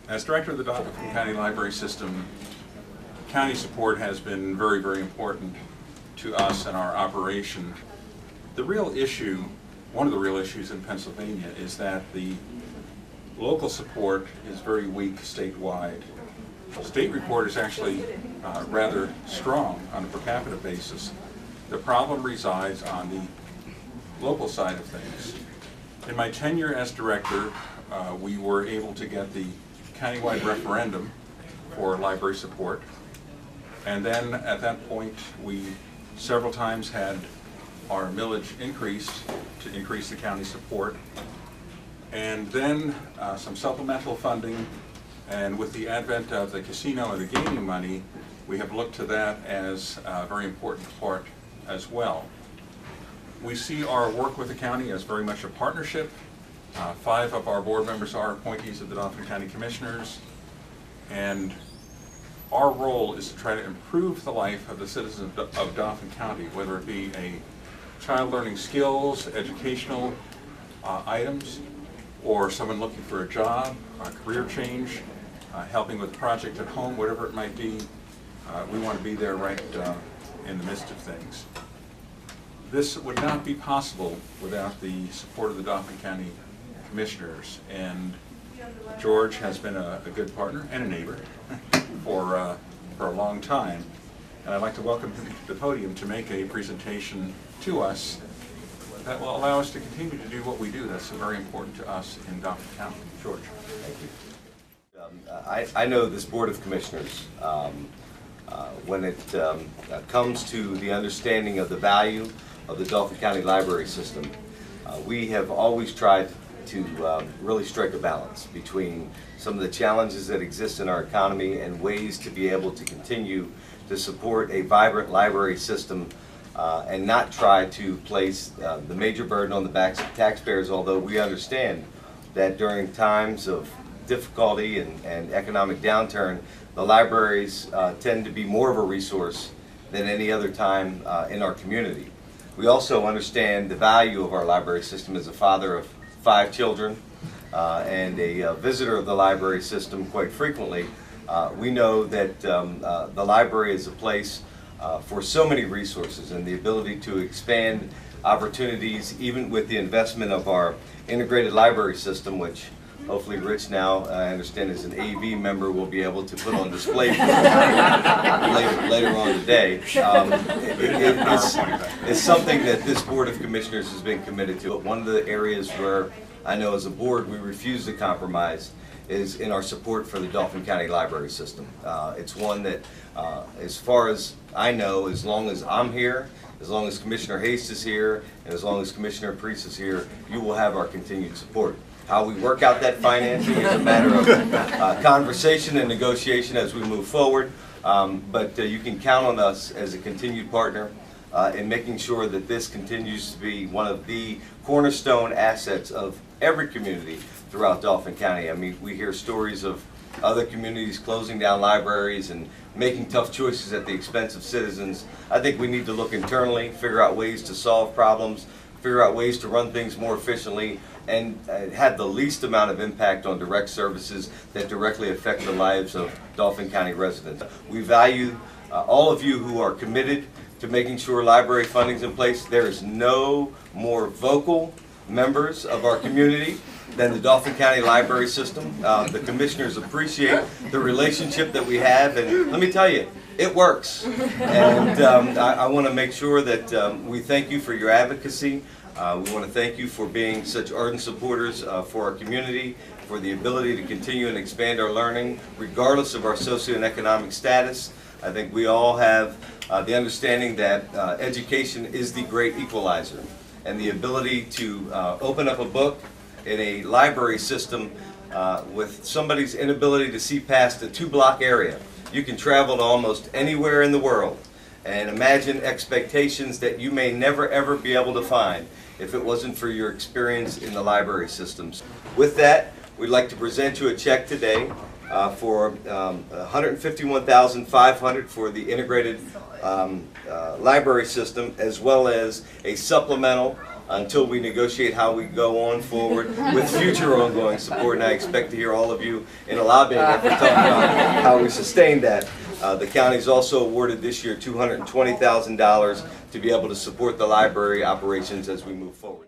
As director of the Dauphin County Library System, county support has been very, very important to us and our operation. The real issue, one of the real issues in Pennsylvania, is that the local support is very weak statewide. State report is actually rather strong on a per capita basis. The problem resides on the local side of things. In my tenure as director, we were able to get the countywide referendum for library support, and then at that point we several times had our millage increased to increase the county support, and then some supplemental funding, and with the advent of the casino and the gaming money, we have looked to that as a very important part as well. We see our work with the county as very much a partnership. 5 of our board members are appointees of the Dauphin County Commissioners, and our role is to try to improve the life of the citizens of Dauphin County, whether it be a child learning skills, educational items, or someone looking for a job, a career change, helping with a project at home, whatever it might be. We want to be there right in the midst of things. This would not be possible without the support of the Dauphin County Commissioners, and George has been a good partner and a neighbor for a long time, and I'd like to welcome him to the podium to make a presentation to us that will allow us to continue to do what we do. That's very important to us in Dauphin County. George. Thank you. I know this Board of Commissioners, when it comes to the understanding of the value of the Dauphin County Library System, we have always tried to really strike a balance between some of the challenges that exist in our economy and ways to be able to continue to support a vibrant library system and not try to place the major burden on the backs of taxpayers, although we understand that during times of difficulty and economic downturn, the libraries tend to be more of a resource than any other time in our community. We also understand the value of our library system as a father of 5 children and a visitor of the library system quite frequently. We know that the library is a place for so many resources, and the ability to expand opportunities even with the investment of our integrated library system, which hopefully Rich now, I understand, as an AV member, will be able to put on display later on today. It's something that this Board of Commissioners has been committed to. One of the areas where I know as a board we refuse to compromise is in our support for the Dauphin County Library System. It's one that, as far as I know, as long as I'm here, as long as Commissioner Haste is here, and as long as Commissioner Priest is here, you will have our continued support. How we work out that financing is a matter of conversation and negotiation as we move forward, but you can count on us as a continued partner in making sure that this continues to be one of the cornerstone assets of every community throughout Dauphin County. I mean, we hear stories of other communities closing down libraries and making tough choices at the expense of citizens. I think we need to look internally, figure out ways to solve problems, figure out ways to run things more efficiently, and have the least amount of impact on direct services that directly affect the lives of Dauphin County residents. We value all of you who are committed to making sure library funding is in place. There is no more vocal members of our community than the Dauphin County Library System. The commissioners appreciate the relationship that we have, and let me tell you, it works. And I want to make sure that we thank you for your advocacy. We want to thank you for being such ardent supporters for our community, for the ability to continue and expand our learning regardless of our socioeconomic status. I think we all have the understanding that education is the great equalizer, and the ability to open up a book in a library system with somebody's inability to see past a 2-block area. You can travel to almost anywhere in the world and imagine expectations that you may never ever be able to find if it wasn't for your experience in the library systems. With that, we'd like to present you a check today for $151,500 for the integrated library system, as well as a supplemental until we negotiate how we go on forward with future ongoing support. And I expect to hear all of you in a lobbying effort talking about how we sustain that. The county's also awarded this year $220,000 to be able to support the library operations as we move forward.